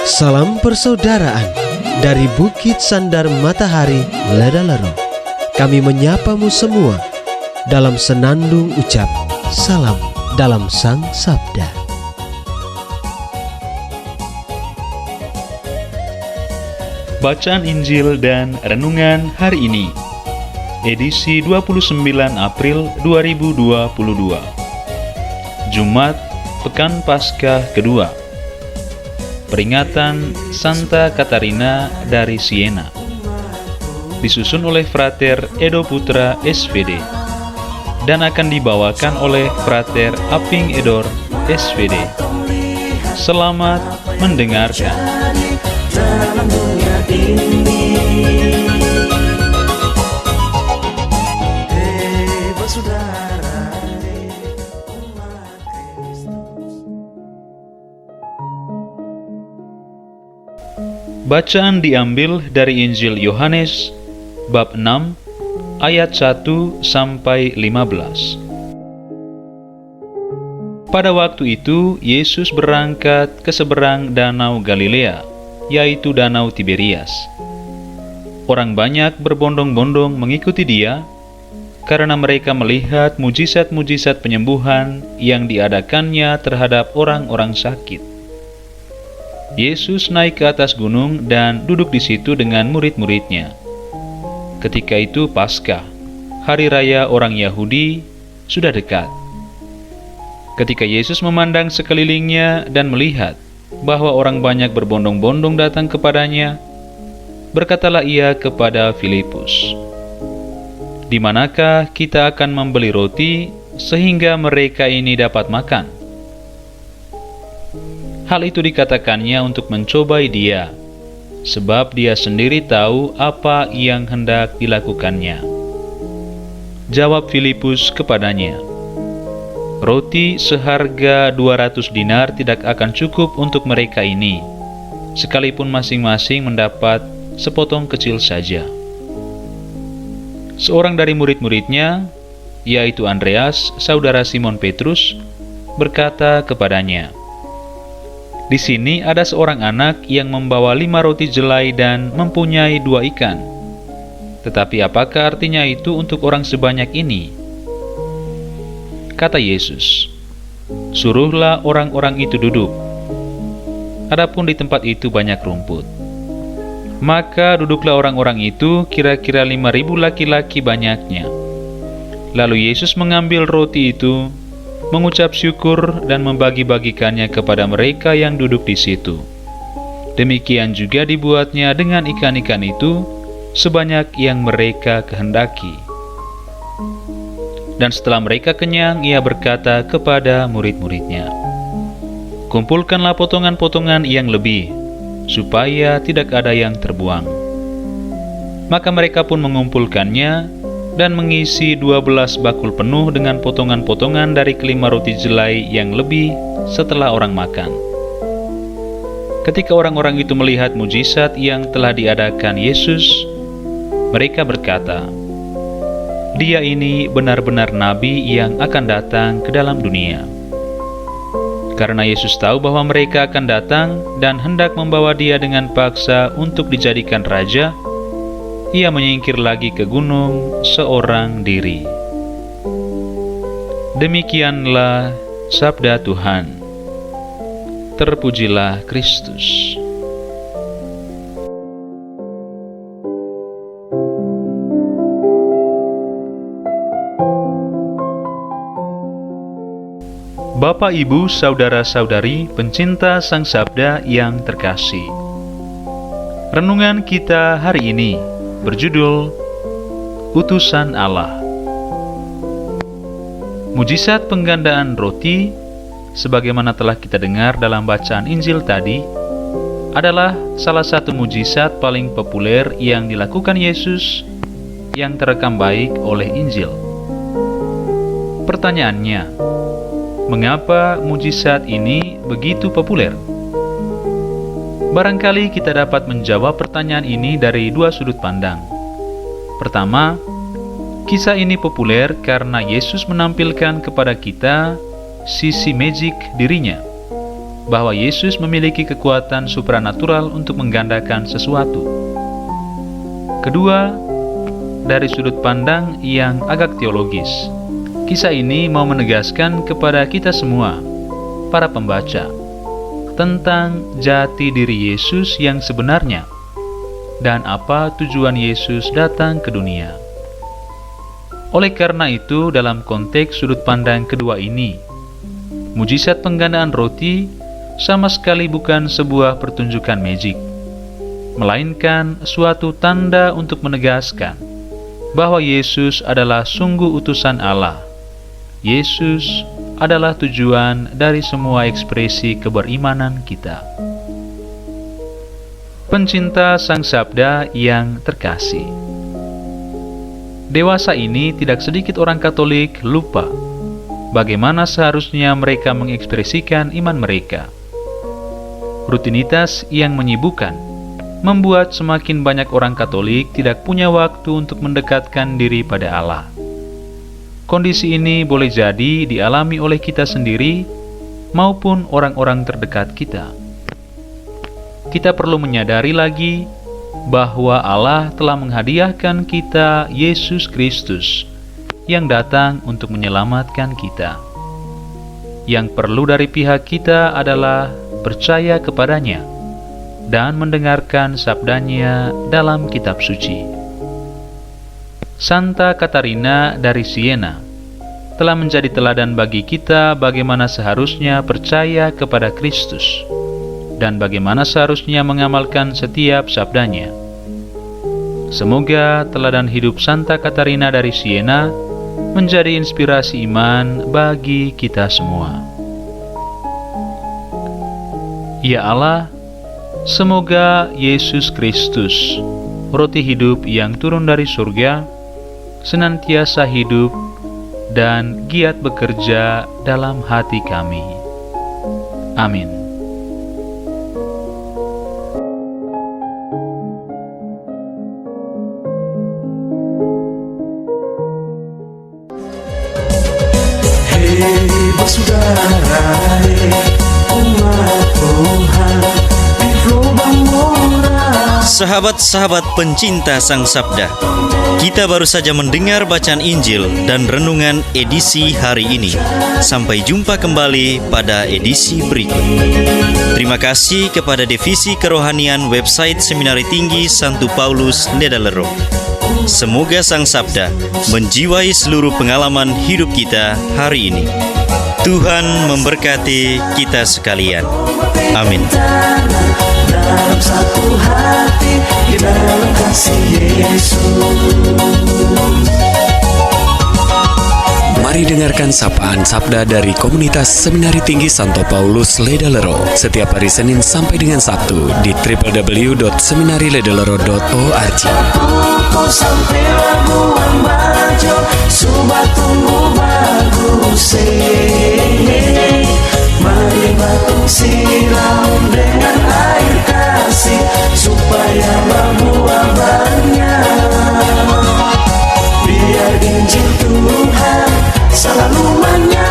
Salam persaudaraan dari Bukit Sandar Matahari Ledalero. Kami menyapamu semua dalam senandung ucap salam dalam Sang Sabda. Bacaan Injil dan Renungan hari ini, edisi 29 April 2022, Jumat Pekan Paskah kedua. Peringatan Santa Katarina dari Siena, disusun oleh Frater Edo Putra SVD dan akan dibawakan oleh Frater Aping Edor SVD. Selamat mendengarkan. Dalam dunia ini, bersaudara umat Kristus. Bacaan diambil dari Injil Yohanes bab 6 ayat 1 sampai 15. Pada waktu itu Yesus berangkat ke seberang danau Galilea, yaitu danau Tiberias. Orang banyak berbondong-bondong mengikuti dia karena mereka melihat mujizat-mujizat penyembuhan yang diadakannya terhadap orang-orang sakit. Yesus naik ke atas gunung dan duduk di situ dengan murid-muridnya. Ketika itu Paskah, hari raya orang Yahudi, sudah dekat. Ketika Yesus memandang sekelilingnya dan melihat bahwa orang banyak berbondong-bondong datang kepadanya, berkatalah ia kepada Filipus, "Di manakah kita akan membeli roti sehingga mereka ini dapat makan?" Hal itu dikatakannya untuk mencobai dia, sebab dia sendiri tahu apa yang hendak dilakukannya. Jawab Filipus kepadanya, "Roti seharga 200 dinar tidak akan cukup untuk mereka ini, sekalipun masing-masing mendapat sepotong kecil saja." Seorang dari murid-muridnya, yaitu Andreas, saudara Simon Petrus, berkata kepadanya, "Di sini ada seorang anak yang membawa 5 roti jelai dan mempunyai 2 ikan. Tetapi apakah artinya itu untuk orang sebanyak ini?" Kata Yesus, "Suruhlah orang-orang itu duduk. Adapun di tempat itu banyak rumput." Maka duduklah orang-orang itu, kira-kira 5.000 laki-laki banyaknya. Lalu Yesus mengambil roti itu, mengucap syukur dan membagi-bagikannya kepada mereka yang duduk di situ. Demikian juga dibuatnya dengan ikan-ikan itu, sebanyak yang mereka kehendaki. Dan setelah mereka kenyang, ia berkata kepada murid-muridnya, "Kumpulkanlah potongan-potongan yang lebih, supaya tidak ada yang terbuang." Maka mereka pun mengumpulkannya dan mengisi 12 bakul penuh dengan potongan-potongan dari kelima roti jelai yang lebih setelah orang makan. Ketika orang-orang itu melihat mujizat yang telah diadakan Yesus, mereka berkata, "Dia ini benar-benar nabi yang akan datang ke dalam dunia." Karena Yesus tahu bahwa mereka akan datang dan hendak membawa dia dengan paksa untuk dijadikan raja, ia menyingkir lagi ke gunung seorang diri. Demikianlah sabda Tuhan. Terpujilah Kristus. Bapak, Ibu, saudara-saudari, pencinta Sang Sabda yang terkasih. Renungan kita hari ini berjudul Utusan Allah. Mujizat penggandaan roti, sebagaimana telah kita dengar dalam bacaan Injil tadi, adalah salah satu mujizat paling populer yang dilakukan Yesus yang terekam baik oleh Injil. Pertanyaannya, mengapa mujizat ini begitu populer? Barangkali kita dapat menjawab pertanyaan ini dari 2 sudut pandang. Pertama, kisah ini populer karena Yesus menampilkan kepada kita sisi magik dirinya. bahwa Yesus memiliki kekuatan supranatural untuk menggandakan sesuatu. Kedua, dari sudut pandang yang agak teologis, kisah ini mau menegaskan kepada kita semua, para pembaca, tentang jati diri Yesus yang sebenarnya dan apa tujuan Yesus datang ke dunia. Oleh karena itu, dalam konteks sudut pandang kedua ini, mujizat penggandaan roti sama sekali bukan sebuah pertunjukan magic, melainkan suatu tanda untuk menegaskan bahwa Yesus adalah sungguh utusan Allah. Yesus adalah tujuan dari semua ekspresi keberimanan kita. Pencinta Sang Sabda yang terkasih, dewasa ini tidak sedikit orang Katolik lupa bagaimana seharusnya mereka mengekspresikan iman mereka. Rutinitas yang menyibukkan membuat semakin banyak orang Katolik tidak punya waktu untuk mendekatkan diri pada Allah. Kondisi ini boleh jadi dialami oleh kita sendiri maupun orang-orang terdekat kita. Kita perlu menyadari lagi bahwa Allah telah menghadiahkan kita Yesus Kristus yang datang untuk menyelamatkan kita. Yang perlu dari pihak kita adalah percaya kepadanya dan mendengarkan sabdanya dalam kitab suci. Santa Katarina dari Siena telah menjadi teladan bagi kita bagaimana seharusnya percaya kepada Kristus dan bagaimana seharusnya mengamalkan setiap sabdanya. Semoga teladan hidup Santa Katarina dari Siena menjadi inspirasi iman bagi kita semua. Ya Allah, semoga Yesus Kristus, roti hidup yang turun dari surga, senantiasa hidup dan giat bekerja dalam hati kami. Amin. Hei bersaudara, umat Tuhan di lubang murah. Sahabat-sahabat pencinta Sang Sabda, kita baru saja mendengar bacaan Injil dan renungan edisi hari ini. Sampai jumpa kembali pada edisi berikut. Terima kasih kepada Divisi Kerohanian website Seminari Tinggi Santo Paulus Ledalero. Semoga Sang Sabda menjiwai seluruh pengalaman hidup kita hari ini. Tuhan memberkati kita sekalian. Amin. Dalam satu hati, di dalam kasih Yesus. Mari dengarkan sapaan sabda dari komunitas Seminari Tinggi Santo Paulus Ledalero setiap hari Senin sampai dengan Sabtu di www.seminariledalero.org. Kau sampai Labuan Bajo, Subah tumbuh bagus. Mari batu siram dengan air kasih, supaya berbuah banyak. Biar Injil Tuhan selalu menyertai.